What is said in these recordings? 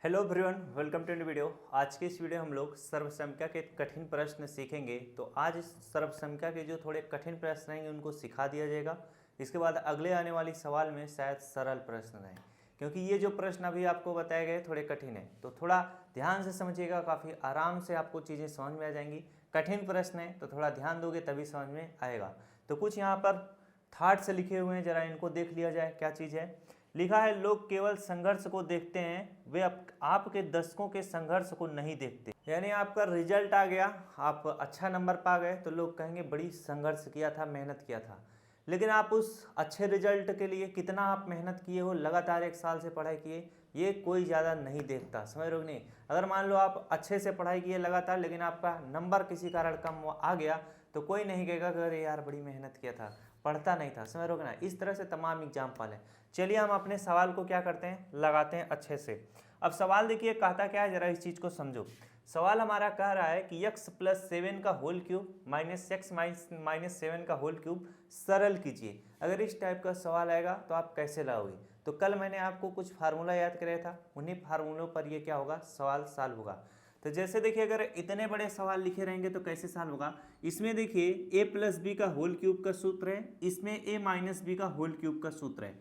Hello everyone, welcome to new video. आज के इस वीडियो हम लोग सर्वसंख्या के कठिन प्रश्न सीखेंगे। तो आज इस सर्वसंख्या के जो थोड़े कठिन प्रश्न रहेंगे उनको सिखा दिया जाएगा। इसके बाद अगले आने वाली सवाल में शायद सरल प्रश्न रहें, क्योंकि ये जो प्रश्न अभी आपको बताए गए थोड़े कठिन है। तो थोड़ा ध्यान से समझिएगा, काफ़ी आराम से आपको चीज़ें समझ में आ जाएंगी। कठिन प्रश्न है तो थोड़ा ध्यान दोगे तभी समझ में आएगा। तो कुछ यहाँ पर थाट से लिखे हुए हैं, जरा इनको देख लिया जाए। क्या चीज़ है? लिखा है, लोग केवल संघर्ष को देखते हैं, वे आपके दशकों के संघर्ष को नहीं देखते। यानी आपका रिजल्ट आ गया, आप अच्छा नंबर पा गए तो लोग कहेंगे बड़ी संघर्ष किया था, मेहनत किया था। लेकिन आप उस अच्छे रिजल्ट के लिए कितना आप मेहनत किए हो, लगातार 1 साल से पढ़ाई किए, ये कोई ज़्यादा नहीं देखता। समझ रहे हो नहीं? अगर मान लो आप अच्छे से पढ़ाई किए लगातार, लेकिन आपका नंबर किसी कारण कम आ गया तो कोई नहीं कहेगा कि अरे यार बड़ी मेहनत किया था, पढ़ता नहीं था। समझ रहे हो ना? इस तरह से तमाम एग्जाम्पल है। चलिए हम अपने सवाल को क्या करते हैं, लगाते हैं अच्छे से। अब सवाल देखिए कहता क्या है, जरा इस चीज़ को समझो। सवाल हमारा कह रहा है कि x + 7 का whole cube minus x minus 7 का होल क्यूब सरल कीजिए। अगर इस टाइप का सवाल आएगा तो आप कैसे लाओगे? तो कल मैंने आपको कुछ फार्मूला याद कराया था, उन्हीं फार्मूलों पर ये क्या होगा, सवाल सॉल्व होगा। तो जैसे देखिए, अगर इतने बड़े सवाल लिखे रहेंगे तो कैसे सॉल्व होगा। इसमें देखिए a + b का होल क्यूब का सूत्र है, इसमें a - b का होल क्यूब का सूत्र है।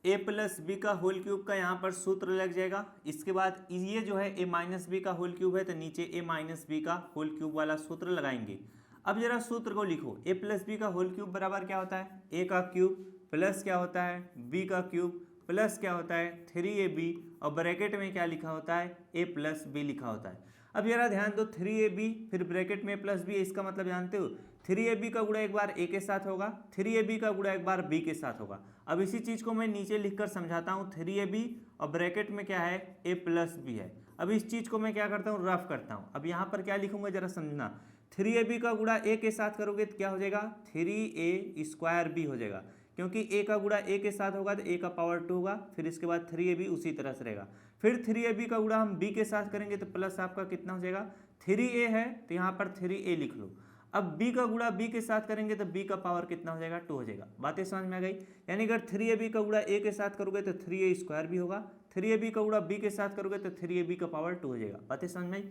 a + b का होल क्यूब का यहाँ पर सूत्र लग जाएगा। इसके बाद ये जो है a - b का होल क्यूब है, तो नीचे a - b का होल क्यूब वाला सूत्र लगाएंगे। अब जरा सूत्र को लिखो। a + b का होल क्यूब बराबर क्या होता है, a का क्यूब प्लस क्या होता है, b का क्यूब प्लस क्या होता है, 3ab, और ब्रैकेट में क्या लिखा होता है, a + b लिखा होता है। अब जरा ध्यान दो, 3ab फिर ब्रैकेट में +b, इसका मतलब जानते हो 3ab का गुणा एक बार a के साथ होगा, 3ab का गुणा एक बार b के साथ होगा। अब इसी चीज़ को मैं नीचे लिखकर समझाता हूँ। 3ab और ब्रैकेट में क्या है, a + b है। अब इस चीज़ को मैं क्या करता हूँ, रफ करता हूँ। अब यहाँ पर क्या लिखूंगा जरा समझना। 3ab का गुणा a के साथ करोगे तो क्या हो जाएगा, 3a² हो जाएगा, क्योंकि a का गुणा a के साथ होगा तो a का पावर 2 होगा। फिर इसके बाद 3ab उसी तरह से रहेगा। फिर 3ab का गुणा हम b के साथ करेंगे तो प्लस आपका कितना हो जाएगा, 3a है तो यहाँ पर 3a लिख लो। अब b का गुणा b के साथ करेंगे तो b का पावर कितना हो जाएगा, 2 हो जाएगा। बातें समझ में आ गई? यानी अगर 3ab का गुणा a के साथ करोगे तो 3a² भी होगा, 3ab का गुणा b के साथ करोगे तो 3ab का पावर 2 हो जाएगा। बातें समझ में आई?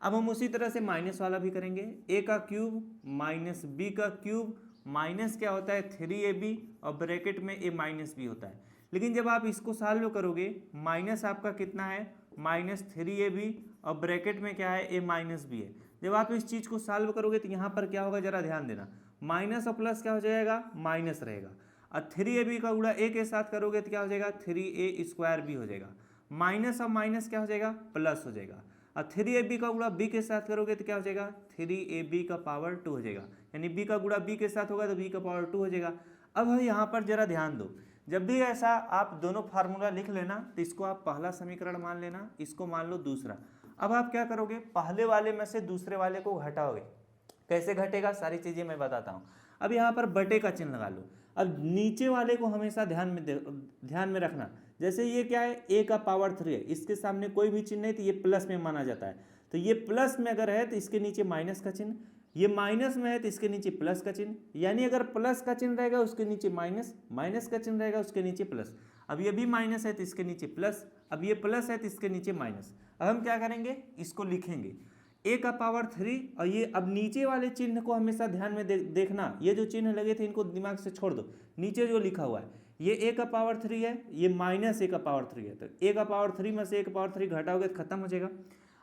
अब हम उसी तरह से माइनस वाला भी करेंगे। a का क्यूब माइनस b का क्यूब माइनस क्या होता है, 3ab, और ब्रैकेट में a - b होता है। लेकिन जब आप इसको सॉल्व करोगे, माइनस आपका कितना है, -3ab, और ब्रैकेट में क्या है, a - b है। जब आप इस चीज़ को सॉल्व करोगे तो यहाँ पर क्या होगा, जरा ध्यान देना। माइनस और प्लस क्या हो जाएगा, माइनस रहेगा। और 3ab का गुणा a के साथ करोगे तो क्या हो जाएगा, 3a² भी हो जाएगा। माइनस और माइनस क्या हो जाएगा, प्लस हो जाएगा। और 3ab का गुणा b के साथ करोगे तो क्या हो जाएगा, 3ab का पावर 2 हो जाएगा। यानी b का गुणा b के साथ होगा तो b का पावर 2 हो जाएगा। अब यहाँ पर जरा ध्यान दो, जब भी ऐसा आप दोनों फार्मूला लिख लेना तो इसको आप पहला समीकरण मान लेना, इसको मान लो दूसरा। अब आप क्या करोगे, पहले वाले में से दूसरे वाले को घटाओगे। कैसे घटेगा, सारी चीज़ें मैं बताता हूँ। अब यहाँ पर बटे का चिन्ह लगा लो। अब नीचे वाले को हमेशा ध्यान में रखना। जैसे ये क्या है, a का पावर 3 है, इसके सामने कोई भी चिन्ह नहीं तो ये प्लस में माना जाता है। तो ये प्लस में अगर है तो इसके नीचे माइनस का चिन्ह, ये माइनस में है तो इसके नीचे प्लस का चिन्ह। यानी अगर प्लस का चिन्ह रहेगा उसके नीचे माइनस, माइनस का चिन्ह रहेगा उसके नीचे प्लस। अब ये भी माइनस है तो इसके नीचे प्लस, अब ये प्लस है तो इसके नीचे माइनस। अब हम क्या करेंगे, इसको लिखेंगे a का पावर 3, और ये अब नीचे वाले चिन्ह को हमेशा ध्यान में देखना। ये जो चिन्ह लगे थे इनको दिमाग से छोड़ दो। नीचे जो लिखा हुआ है ये a का पावर 3 है, ये माइनस a का पावर 3 है। तो a का पावर 3 में से a का पावर 3 घटाओगे तो खत्म हो जाएगा।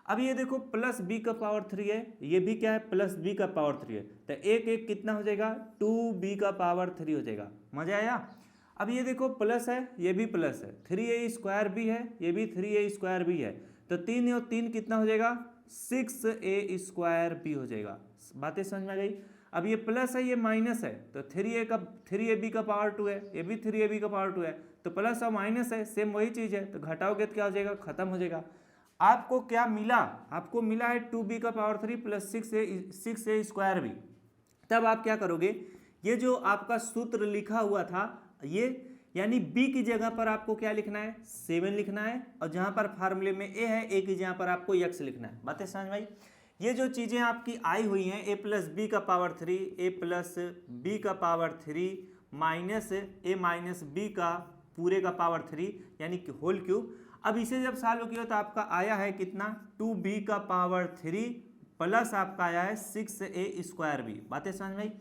अब ये देखो प्लस b का पावर 3 है, ये भी क्या है, प्लस b का पावर 3 है। तो एक एक कितना हो जाएगा, 2b का पावर 3 हो जाएगा। मजा आया? अब ये देखो प्लस है, ये भी प्लस है, 3a² भी है, ये भी 3a² भी है। तो 3 और 3 कितना हो जाएगा, 6a² भी हो जाएगा। बातें समझ में आ गई? अब ये प्लस है, ये माइनस है, तो 3ab का पावर 2 है, ये भी 3ab का पावर 2 है। तो प्लस और माइनस है, सेम वही चीज़ है, तो घटाओगे तो क्या हो जाएगा, खत्म हो जाएगा। आपको क्या मिला, आपको मिला है 2b का पावर 3 प्लस 6a² भी। तब आप क्या करोगे, ये जो आपका सूत्र लिखा हुआ था ये, यानी b की जगह पर आपको क्या लिखना है, 7 लिखना है, और जहां पर फार्मूले में a है, a की जगह पर आपको x लिखना है। बातें समझ में आई? ये जो चीज़ें आपकी आई हुई हैं, a + b का पावर 3, a + b का पावर 3 माइनस a - b का पूरे का पावर 3 यानी कि होल क्यूब। अब इसे जब सॉल्व किया तो आपका आया है कितना 2b का पावर 3 प्लस आपका आया है 6a²b। बातें समझ में आई?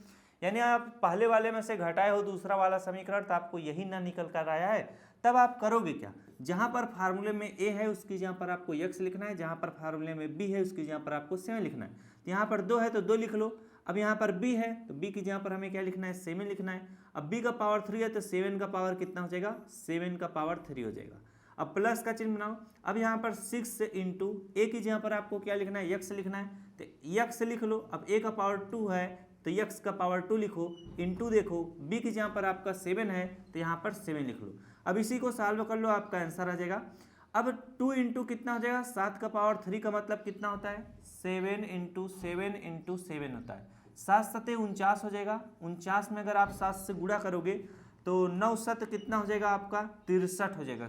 यानी आप पहले वाले में से घटाए हो दूसरा वाला समीकरण तो आपको यही ना निकल कर आया है, तब आप करोगे क्या, जहां पर फार्मूले में a है उसकी जहां पर आपको x लिखना है, जहां पर फार्मूले में b है उसकी जहां पर आपको 7 लिखना है। तो यहाँ पर 2 है तो 2 लिख लो। अब यहाँ पर b है तो b की जहाँ पर हमें क्या लिखना है 7 लिखना है। अब b का पावर 3 है तो 7 का पावर कितना हो जाएगा 7 का पावर 3 हो जाएगा। अब प्लस का चिन्ह बनाओ। अब यहाँ पर 6 इंटू ए की जहाँ पर आपको क्या लिखना है x लिखना है, तो x लिख लो। अब a का पावर 2 है तो x का पावर 2 लिखो, इंटू देखो b की जहाँ पर आपका 7 है तो यहाँ पर 7 लिख लो। अब इसी को सॉल्व कर लो, आपका आंसर आ जाएगा। अब 2 इंटू कितना हो जाएगा 7 का पावर 3 का मतलब कितना होता है 7 इंटू 7 इंटू 7 होता है। 7 सते 49 हो जाएगा। 49 में अगर आप 7 से गुणा करोगे तो 9 सत कितना हो जाएगा आपका 63 हो जाएगा।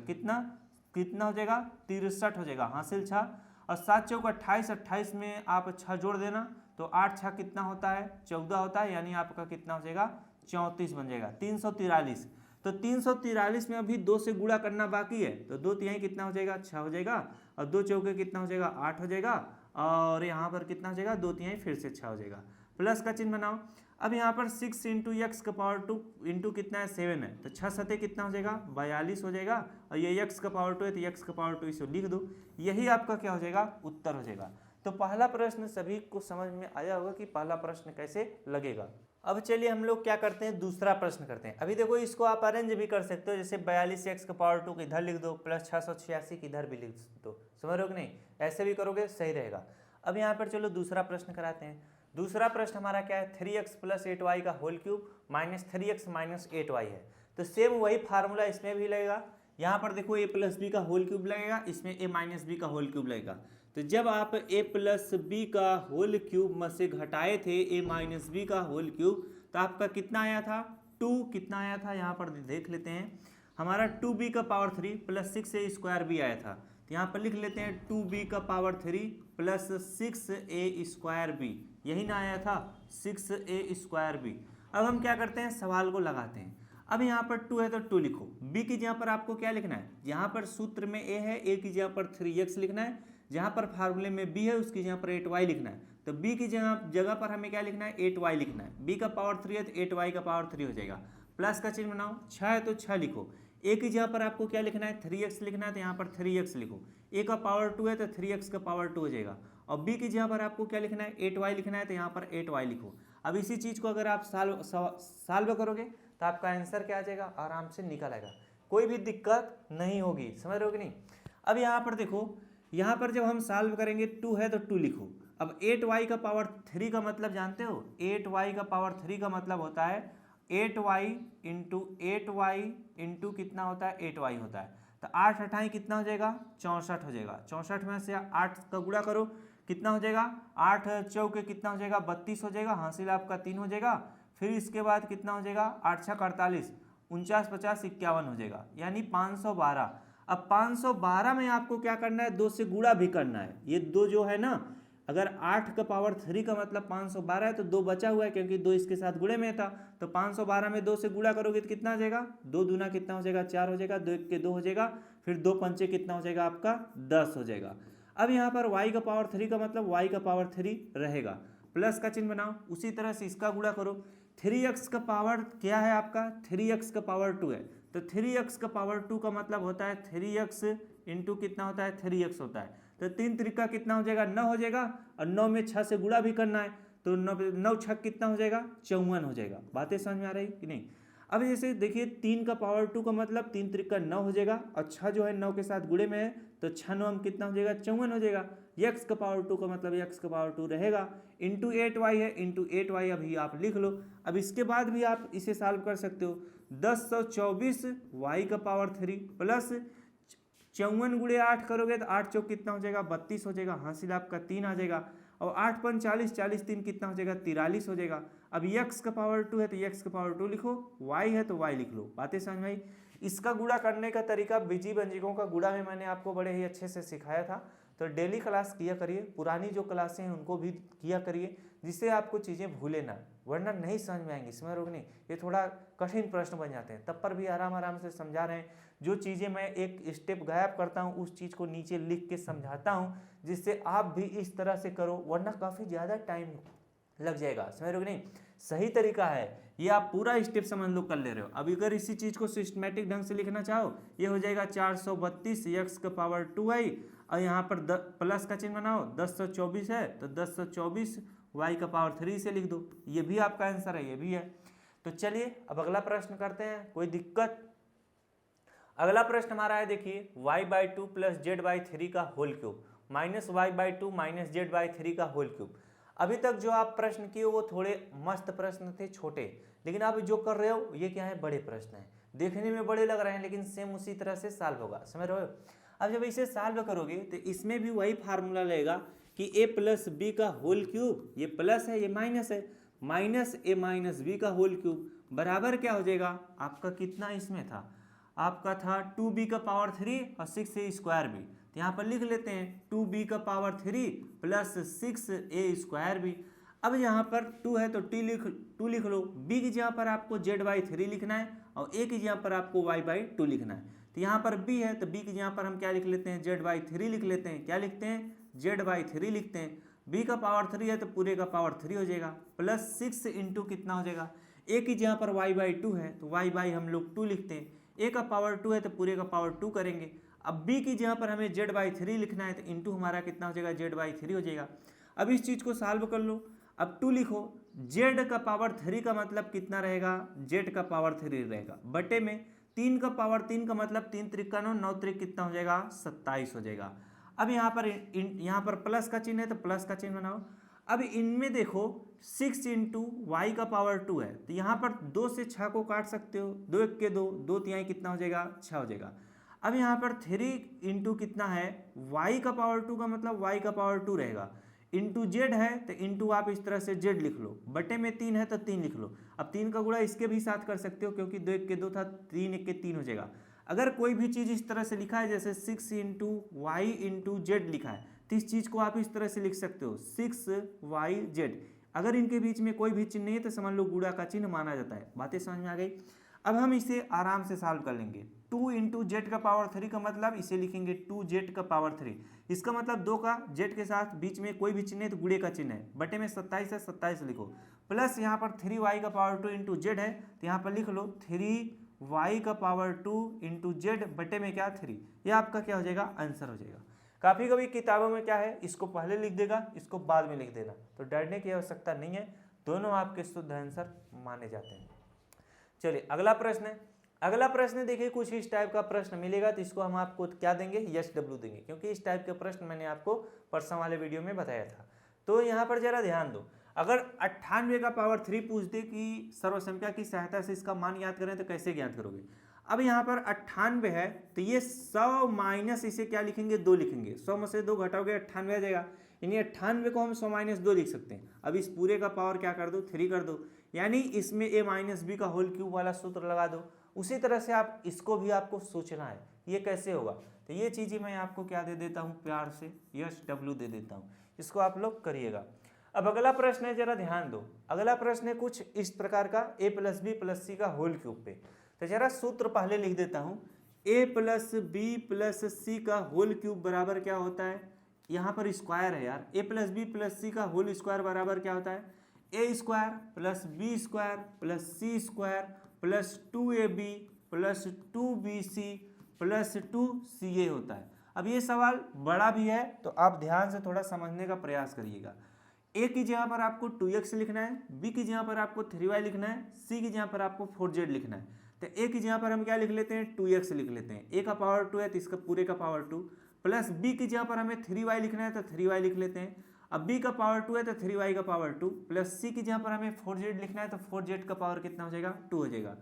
कितना हो जाएगा 63 हो जाएगा, हासिल 6। और 7 चौक 28, 28 में आप 6 जोड़ देना तो 8 6 कितना होता है 14 होता है, यानी आपका कितना हो जाएगा 34 बन जाएगा। 343, तो 343 में अभी 2 से गुणा करना बाकी है तो 2 तिहाई कितना हो जाएगा 6 हो जाएगा, और 2 चौके कितना हो जाएगा 8 हो जाएगा, और यहाँ पर कितना हो जाएगा 2 तिहाई फिर से 6 हो जाएगा। प्लस का चिन्ह बनाओ। अब यहाँ पर 6 इंटू एक्स का पावर 2 इंटू कितना है 7 है तो 6 सते कितना हो जाएगा 42 हो जाएगा, और ये एक्स का पावर 2 है तो एक्स का पावर 2 इसे लिख दो। यही आपका क्या हो जाएगा उत्तर हो जाएगा। तो पहला प्रश्न सभी को समझ में आया होगा कि पहला प्रश्न कैसे लगेगा। अब चलिए हम लोग क्या करते हैं दूसरा प्रश्न करते हैं। अभी देखो इसको आप अरेंज भी कर सकते हो, जैसे 42 एक्स का पावर 2 इधर लिख दो प्लस 686 की इधर भी लिख दो, समझ रहे हो कि नहीं, ऐसे भी करोगे सही रहेगा। अब यहाँ पर चलो दूसरा प्रश्न कराते हैं। दूसरा प्रश्न हमारा क्या है 3x प्लस 8y का whole cube minus 3x minus 8y है। तो सेम वही फार्मूला इसमें भी लगेगा। यहाँ पर देखो a प्लस बी का होल क्यूब लगेगा, इसमें a माइनस बी का होल क्यूब लगेगा। तो जब आप a प्लस बी का होल क्यूब में से घटाए थे a माइनस बी का होल क्यूब तो आपका कितना आया था 2, कितना आया था यहाँ पर देख लेते हैं। हमारा 2b का पावर 3 प्लस 6a² आया था। तो यहाँ पर लिख लेते हैं 2b का पावर 3 प्लस 6a²b, यही ना आया था 6a²b। अब हम क्या करते हैं सवाल को लगाते हैं। अब यहाँ पर 2 है तो 2 लिखो। b की जगह पर आपको क्या लिखना है, यहाँ पर सूत्र में a है, a की जगह पर 3x लिखना है, जहाँ पर फार्मूले में b है उसकी जगह पर 8y लिखना है। तो b की जगह पर हमें क्या लिखना है 8y लिखना है। b का पावर 3 है तो 8y का पावर 3 हो जाएगा। प्लस का चिन्ह बनाओ। 6 है तो 6 लिखो। a की जगह पर आपको क्या लिखना है 3x लिखना है तो यहाँ पर 3x लिखो। a का पावर 2 है तो 3x का पावर 2 हो जाएगा। और b की जगह पर आपको क्या लिखना है 8y लिखना है तो यहाँ पर 8y लिखो। अब इसी चीज़ को अगर आप सॉल्व करोगे तो आपका आंसर क्या आ जाएगा आराम से निकल आएगा, कोई भी दिक्कत नहीं होगी, समझ रहे हो कि नहीं। अब यहाँ पर देखो, यहाँ पर जब हम सॉल्व करेंगे 2 है तो 2 लिखो। अब 8y का पावर 3 का मतलब जानते हो, 8y का पावर 3 का मतलब होता है 8y इंटू कितना होता है 8y होता है। तो 8 अठाई कितना हो जाएगा 64 हो जाएगा। 64 में से 8 का गुणा करो कितना हो जाएगा 8 चौके कितना हो जाएगा 32 हो जाएगा, हासिल आपका 3 हो जाएगा। फिर इसके बाद कितना हो जाएगा 8 6 48, 49 50 51 हो जाएगा, यानी 512। अब 512 में आपको क्या करना है 2 से गुणा भी करना है। ये 2 जो है ना, अगर 8 का पावर 3 का मतलब 512 है तो 2 बचा हुआ है क्योंकि 2 इसके साथ गुणे में था। तो 512 में 2 से गुणा करोगे तो कितना हो जाएगा 2 दूना कितना हो जाएगा 4 हो जाएगा, 2 1 के 2 हो जाएगा, फिर 2 पंचे कितना हो जाएगा आपका 10 हो जाएगा। अब यहाँ पर y का पावर 3 का मतलब y का पावर 3 रहेगा। प्लस का चिन्ह बनाओ, उसी तरह से इसका गुणा करो। 3x का पावर क्या है आपका 3x का पावर 2 है, तो 3x का पावर 2 का मतलब होता है 3x इंटू कितना होता है 3x होता है। तो 3 त्रिका कितना हो जाएगा 9 हो जाएगा, और 9 में 6 से गुणा भी करना है तो 9 6 कितना हो जाएगा 54 हो जाएगा। बातें समझ में आ रही कि नहीं। अब जैसे देखिए 3 का पावर 2 का मतलब 3 त्रिका 9 हो जाएगा, और 6 जो है 9 के साथ गुणे में है तो 6 9 कितना हो जाएगा 54 हो जाएगा। x का पावर 2 का मतलब x का पावर 2 रहेगा, इंटू 8y है, इंटू 8y अभी आप लिख लो। अब इसके बाद भी आप इसे सॉल्व कर सकते हो। 1024 y का पावर 3 प्लस 54 गुणे 8 करोगे तो 8 चौक कितना हो जाएगा 32 हो जाएगा, हासिल आपका 3 आ जाएगा। और 8 5 40, 40 3 कितना हो जाएगा 43 हो जाएगा। अब x का पावर 2 है तो x का पावर 2 लिखो, y है तो y लिख लो। बातें समझ में आई। इसका गुणा करने का तरीका बीजीभंजिकों का गुणा में मैंने आपको बड़े ही अच्छे से सिखाया था, तो डेली क्लास किया करिए, पुरानी जो क्लासें हैं उनको भी किया करिए, जिससे आपको चीज़ें भूले ना, वरना नहीं समझ में आएंगी। समझ रहे नहीं, ये थोड़ा कठिन प्रश्न बन जाते हैं। तब पर भी आराम आराम से समझा रहे हैं। जो चीज़ें मैं एक स्टेप गायब करता हूँ उस चीज़ को नीचे लिख के समझाता हूँ, जिससे आप भी इस तरह से करो, वरना काफ़ी ज़्यादा टाइम लग जाएगा। समझ रहे हो कि नहीं, सही तरीका है ये, आप पूरा स्टेप समझ लो कर ले रहे हो। अब अगर इसी चीज़ को सिस्टमेटिक ढंग से लिखना चाहो, ये हो जाएगा 432 x का पावर 2i, और यहाँ पर प्लस का चिन्ह बनाओ, 1024 है तो 1024 y का पावर 3 से लिख दो, ये भी आपका आंसर है, ये भी है। तो चलिए अब अगला प्रश्न करते हैं, कोई दिक्कत? अगला प्रश्न हमारा है, देखिए y/2 प्लस z/3 का whole cube minus y/2 minus z/3 का होल क्यूब। अभी तक जो आप प्रश्न किए वो थोड़े मस्त प्रश्न थे, छोटे, लेकिन आप जो कर रहे हो ये क्या है, बड़े प्रश्न हैं, देखने में बड़े लग रहे हैं लेकिन सेम उसी तरह से सॉल्व होगा। समझ रहे हो? अब जब इसे सॉल्व करोगे तो इसमें भी वही फार्मूला लगेगा कि a प्लस बी का होल क्यूब, ये प्लस है ये माइनस है, माइनस a माइनस बी का होल क्यूब बराबर क्या हो जाएगा आपका, कितना इसमें था, आपका था 2b का पावर 3 और 6a स्क्वायर भी, तो यहाँ पर लिख लेते हैं 2b का पावर 3 प्लस 6a स्क्वायर भी। अब यहाँ पर 2 है तो 2 लिख लो, b की जगह पर आपको z/3 लिखना है और a की जगह पर आपको y/2 लिखना है। तो यहाँ पर b है तो b की जगह पर हम क्या लिख लेते हैं, z/3 लिख लेते हैं। क्या लिखते हैं, z/3 लिखते हैं। b का पावर 3 है तो पूरे का पावर 3 हो जाएगा, प्लस 6 इंटू कितना हो जाएगा, a की जगह पर y/2 है तो y/ हम लोग 2 लिखते हैं, a का पावर 2 है तो पूरे का पावर 2 करेंगे। अब b की जगह पर हमें z/3 लिखना है तो इंटू हमारा कितना हो जाएगा, z/3 हो जाएगा। अब इस चीज़ को सॉल्व कर लो, अब 2 लिखो, z का पावर 3 का मतलब कितना रहेगा, z का पावर 3 रहेगा, बटे में 3 का पावर 3 का मतलब 3 त्रिक का 9, 9 त्रिक कितना हो जाएगा, 27 हो जाएगा। अब यहाँ पर प्लस का चिन्ह है तो प्लस का चिन्ह बनाओ। अब इनमें देखो 6 इंटू वाई का पावर 2 है तो यहाँ पर 2 से 6 को काट सकते हो, 2 1 के 2, 2 तिहाई कितना हो जाएगा, 6 हो जाएगा। अब यहाँ पर 3 इंटू कितना है, y का पावर 2 का मतलब y का पावर 2 रहेगा, इंटू z है तो इंटू आप इस तरह से z लिख लो, बटे में 3 है तो 3 लिख लो। अब 3 का गुणा इसके भी साथ कर सकते हो क्योंकि 2 1 के 2 था, 3 1 के 3 हो जाएगा। अगर कोई भी चीज़ इस तरह से लिखा है जैसे 6 इंटू वाई इंटू जेड लिखा है तो इस चीज़ को आप इस तरह से लिख सकते हो 6yz। अगर इनके बीच में कोई भी चिन्ह नहीं है तो समझ लो गुणा का चिन्ह माना जाता है। बातें समझ में आ गई? अब हम इसे आराम से सॉल्व कर लेंगे। 2 इंटू जेड का पावर 3 का मतलब इसे लिखेंगे 2z का पावर 3, इसका मतलब 2 का जेड के साथ बीच में कोई भी चिन्ह है तो गुणे का चिन्ह है, बटे में 27 है 27 लिखो, प्लस यहाँ पर 3y का पावर 2 इंटू जेड है तो यहाँ पर लिख लो 3y का पावर 2 इंटू जेड बटे में क्या 3, यह आपका क्या हो जाएगा, आंसर हो जाएगा। काफ़ी कभी किताबों में क्या है, इसको पहले लिख देगा इसको बाद में लिख देना, तो डरने की आवश्यकता नहीं है, दोनों आपके शुद्ध आंसर माने जाते हैं। चलिए अगला प्रश्न है। अगला प्रश्न देखिए कुछ इस टाइप का प्रश्न मिलेगा तो इसको हम आपको क्या देंगे, यस डब्ल्यू देंगे, क्योंकि इस टाइप के प्रश्न मैंने आपको परसों वाले वीडियो में बताया था। तो यहाँ पर जरा ध्यान दो, अगर 98 का पावर 3 पूछ दे कि सर्वसंख्या की सहायता से इसका मान याद करें तो कैसे ज्ञात करोगे। अब यहाँ पर 98 है तो ये 100 माइनस इसे क्या लिखेंगे, 2 लिखेंगे, 100 में से 2 घटाओगे 98 आ जाएगा, यानी 98 को हम 100 माइनस 2 लिख सकते हैं। अब इस पूरे का पावर क्या कर दो, 3 कर दो, यानी इसमें a माइनस बी का होल क्यूब वाला सूत्र लगा दो। उसी तरह से आप इसको भी आपको सोचना है ये कैसे होगा, तो ये चीज़ें मैं आपको क्या दे देता हूँ, प्यार से यस डब्ल्यू दे देता हूँ, इसको आप लोग करिएगा। अब अगला प्रश्न है, जरा ध्यान दो, अगला प्रश्न है कुछ इस प्रकार का, a plus B plus C का होल क्यूब पे। तो जरा सूत्र पहले लिख देता हूँ, a plus B plus C का होल क्यूब बराबर क्या होता है, यहाँ पर स्क्वायर है यार, a plus B plus C का होल स्क्वायर बराबर क्या होता है, a square plus B square plus C square plus 2ab plus 2bc plus 2ca होता है। अब ये सवाल बड़ा भी है तो आप ध्यान से थोड़ा समझने का प्रयास करिएगा। a की जगह पर आपको 2x लिखना है, b की जगह पर आपको 3y लिखना है, c की जगह पर आपको 4z लिखना है। तो a की जगह पर हम क्या लिख लेते हैं, 2x लिख लेते हैं, a का पावर 2 है तो इसका पूरे का पावर 2, प्लस b की जगह पर हमें 3y लिखना है तो 3y लिख लेते हैं। अब b का पावर 2 है तो 3y का पावर 2, प्लस c की जगह पर हमें 4z लिखना है तो 4z का पावर कितना हो जाएगा, 2 हो जाएगा,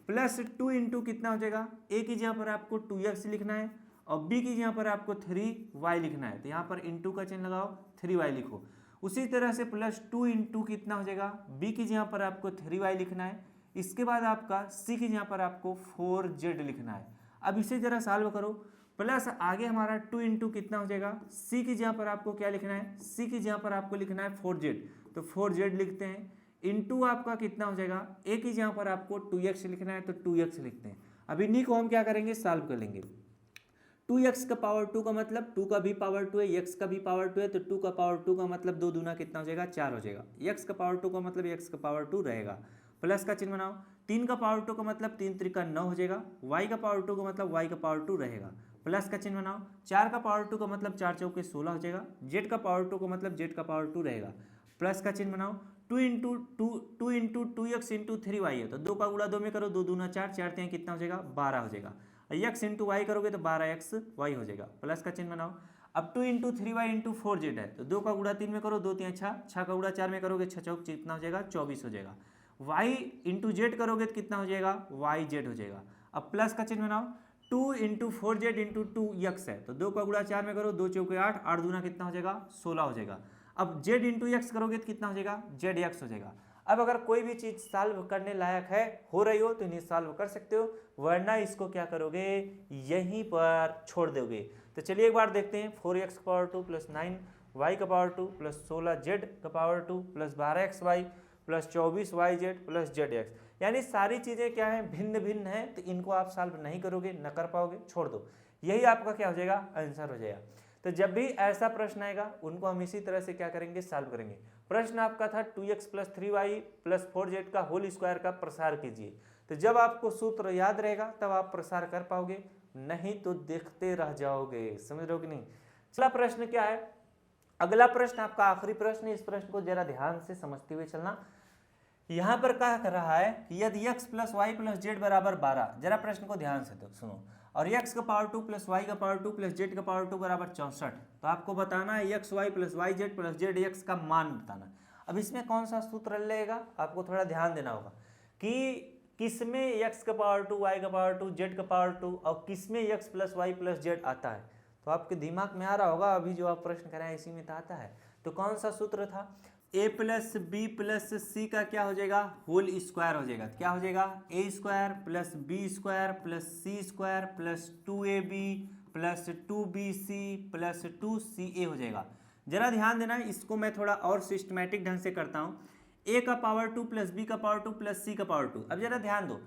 प्लस 2 इंटू कितना हो जाएगा, a की जगह पर आपको 2x लिखना है और b की जगह पर आपको 3y लिखना है, तो यहाँ पर इंटू का चिन्ह लगाओ, 3y लिखो। उसी तरह से प्लस 2 इंटू कितना हो जाएगा, b की जगह पर आपको 3y लिखना है, इसके बाद आपका c की जगह पर आपको 4z लिखना है। अब इसे जरा सॉल्व करो, प्लस आगे हमारा 2 इंटू कितना हो जाएगा, सी की जगह पर आपको क्या लिखना है, सी की जगह पर आपको लिखना है 4z, तो 4z लिखते हैं, इंटू आपका कितना हो जाएगा, ए की जगह पर आपको 2x लिखना है तो 2x लिखते हैं। अब इन्हीं को हम क्या करेंगे, सॉल्व कर लेंगे। 2x का पावर 2 का मतलब 2 का भी पावर 2 है, x का भी पावर 2 है, तो 2 का पावर 2 का मतलब 2 दूना कितना हो जाएगा, 4 हो जाएगा। x का पावर 2 का मतलब x का पावर 2 रहेगा, प्लस का चिन्ह बनाओ। 3 का पावर 2 का मतलब 3 त्रिका 9 हो जाएगा, y का पावर 2 का मतलब y का पावर 2 रहेगा, प्लस का चिन्ह बनाओ। 4 का पावर 2 का मतलब 4 चौके 16 हो जाएगा, z का पावर 2 का मतलब z का पावर 2 रहेगा, प्लस का चिन्ह बनाओ। 2 इंटू 2x इंटू 3y है, तो 2 का गुणा 2 में करो, 2 दूना 4, 4 3 कितना हो जाएगा, 12 हो जाएगा। x इंटू वाई करोगे तो 12x y हो जाएगा, प्लस का चिन्ह बनाओ। अब 2 इंटू 3y इंटू 4z है, तो 2 का गुणा 3 में करो, 2 3 6, 6 का गुणा 4 में करोगे, 6 चौक कितना हो जाएगा, 24 हो जाएगा। y इंटू जेड करोगे तो कितना हो जाएगा, yz हो जाएगा। अब प्लस का चिन्ह बनाओ। 2 इंटू 4z इंटू 2x है, तो 2 का गुणा 4 में करो, 2 चौके 8, 8 दूना कितना हो जाएगा, 16 हो जाएगा। अब z इंटू x करोगे तो कितना हो जाएगा, zx हो जाएगा। अब अगर कोई भी चीज सॉल्व करने लायक है, हो रही हो, तो इन्हें सॉल्व कर सकते हो, वरना इसको क्या करोगे, यहीं पर छोड़ दोगे। तो चलिए एक बार देखते हैं। 4x का पावर 2 प्लस 9y का पावर 2 प्लस 16z का power 2 plus 12xy plus 24yz plus zx, यानी सारी चीजें क्या हैं, भिन्न भिन्न हैं, तो इनको आप सॉल्व नहीं करोगे, न कर पाओगे, छोड़ दो। यही आपका क्या हो जाएगा, आंसर हो जाएगा। तो जब भी ऐसा प्रश्न आएगा, उनको हम इसी तरह से क्या करेंगे, सॉल्व करेंगे। प्रश्न आपका था 2x plus 3y plus 4z का होल स्क्वायर का प्रसार कीजिए। तो जब आपको सूत्र याद रहेगा तब आप प्रसार कर पाओगे, नहीं तो देखते रह जाओगे। समझ रहे हो कि नहीं। अगला प्रश्न क्या है, अगला प्रश्न आपका आखिरी प्रश्न है, इस प्रश्न को जरा ध्यान से समझते हुए चलना। यहां पर क्या कर रहा है कि यदि x plus Y plus Z बराबर 12, जरा प्रश्न को ध्यान से सुनो, और x का पावर 2 प्लस वाई का पावर 2 प्लस जेड का पावर 2 बराबर 64, तो आपको बताना है x Y plus Y Z plus Z X का मान बताना। अब इसमें कौन सा सूत्र लेगा, आपको थोड़ा ध्यान देना होगा कि किसमें x का पावर 2 y का पावर 2 जेड का पावर 2 और किसमें x plus Y plus Z आता है। तो आपके दिमाग में आ रहा होगा, अभी जो आप प्रश्न कर रहे हैं इसी में तो आता है। तो कौन सा सूत्र था, a plus B plus C का क्या हो जाएगा, होल स्क्वायर हो जाएगा। क्या हो जाएगा, a square plus B square plus C square plus 2ab plus 2bc plus 2ca हो जाएगा। जरा ध्यान देना, इसको मैं थोड़ा और सिस्टमैटिक ढंग से करता हूँ। a का पावर 2 प्लस बी का पावर 2 प्लस सी का पावर 2। अब जरा ध्यान दो,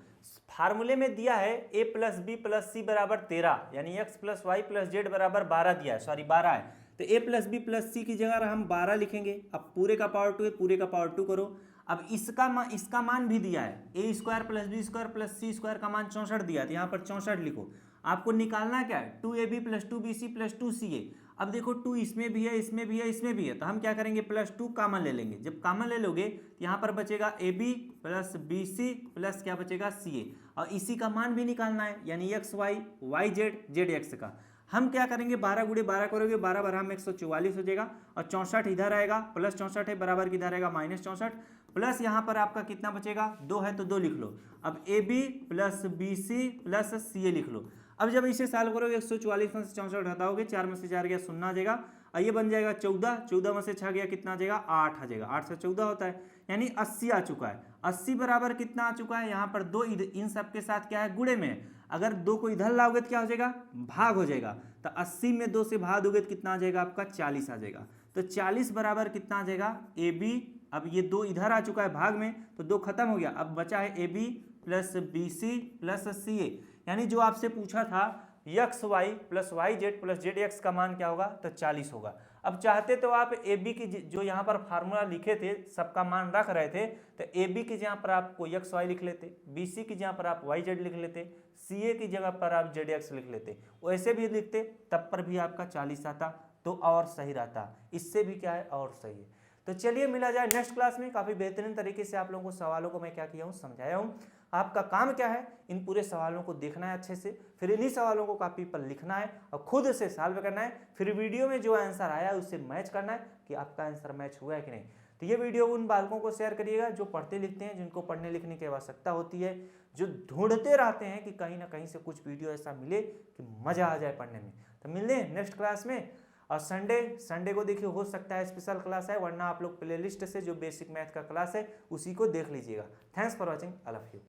फार्मूले में दिया है a plus B plus C बराबर 13, यानी x plus Y plus Z बराबर 12 दिया है, सॉरी 12 है, तो a plus B plus C की जगह हम 12 लिखेंगे। अब पूरे का पावर 2 है, पूरे का पावर 2 करो। अब इसका मान भी दिया है, a square plus B square plus C square का मान 64 दिया है, तो यहाँ पर 64 लिखो। आपको निकालना क्या है, 2ab plus 2bc plus 2ca। अब देखो 2 इसमें भी है, इसमें भी है, इसमें भी है, तो हम क्या करेंगे, प्लस 2 कॉमन ले लेंगे। जब कॉमन ले लोगे तो यहाँ पर बचेगा ab प्लस bc प्लस क्या बचेगा ca, और इसी का मान भी निकालना है, यानी X Y Y Z Z X का। हम क्या करेंगे, 12 गुणे 12 करोगे, 12 बारह में 144 हो जाएगा, और 64 इधर आएगा, प्लस 64 है, बराबर किधर आएगा, माइनस 64, प्लस यहाँ पर आपका कितना बचेगा, 2 है तो 2 लिख लो। अब A B plus B C plus C A लिख लो। अब जब इसे सॉल्व करोगे 144 में से 64 हटाओगे, 4 में से 4 गया 0 आ जाएगा, और ये बन जाएगा 14, 14 में से 6 गया कितना आ जाएगा, 8 आ जाएगा, 8 से 14 होता है, यानी 80 आ चुका है। 80 बराबर कितना आ चुका है, यहाँ पर 2 इन सब के साथ क्या है, गुणे में है। अगर 2 को इधर लाओगे तो क्या हो जाएगा, भाग हो जाएगा, तो 80 में 2 से भाग दोगे तो कितना आ जाएगा, आपका 40 आ जाएगा। तो 40 बराबर कितना आ जाएगा, ए बी, अब ये 2 इधर आ चुका है भाग में, तो 2 खत्म हो गया, अब बचा है A B plus B C plus C A, यानी जो आपसे पूछा था X Y plus Y Z plus Z X का मान क्या होगा, तो 40 होगा। अब चाहते तो आप ए बी की जो यहाँ पर फार्मूला लिखे थे, सबका मान रख रहे थे, तो ए बी की जगह पर आपको एक्स वाई लिख लेते, बी सी की जगह पर आप वाई जेड लिख लेते, सी ए की जगह पर आप जेड एक्स लिख लेते, वैसे भी लिखते, तब पर भी आपका 40 आता तो और सही रहता। इससे भी क्या है, और सही है। तो चलिए मिला जाए नेक्स्ट क्लास में। काफ़ी बेहतरीन तरीके से आप लोगों को सवालों को मैं क्या किया हूँ, समझाया हूँ। आपका काम क्या है, इन पूरे सवालों को देखना है अच्छे से, फिर इन्हीं सवालों को कॉपी पर लिखना है और खुद से सॉल्व करना है। फिर वीडियो में जो आंसर आया है उससे मैच करना है कि आपका आंसर मैच हुआ है कि नहीं। तो ये वीडियो उन बालकों को शेयर करिएगा जो पढ़ते लिखते हैं, जिनको पढ़ने लिखने की आवश्यकता होती है, जो ढूंढते रहते हैं कि कहीं ना कहीं से कुछ वीडियो ऐसा मिले कि मज़ा आ जाए पढ़ने में। तो मिलते हैं नेक्स्ट क्लास में। और संडे को देखिए, हो सकता है स्पेशल क्लास है, वरना आप लोग प्लेलिस्ट से जो बेसिक मैथ का क्लास है उसी को देख लीजिएगा। Thanks for watching, I love you.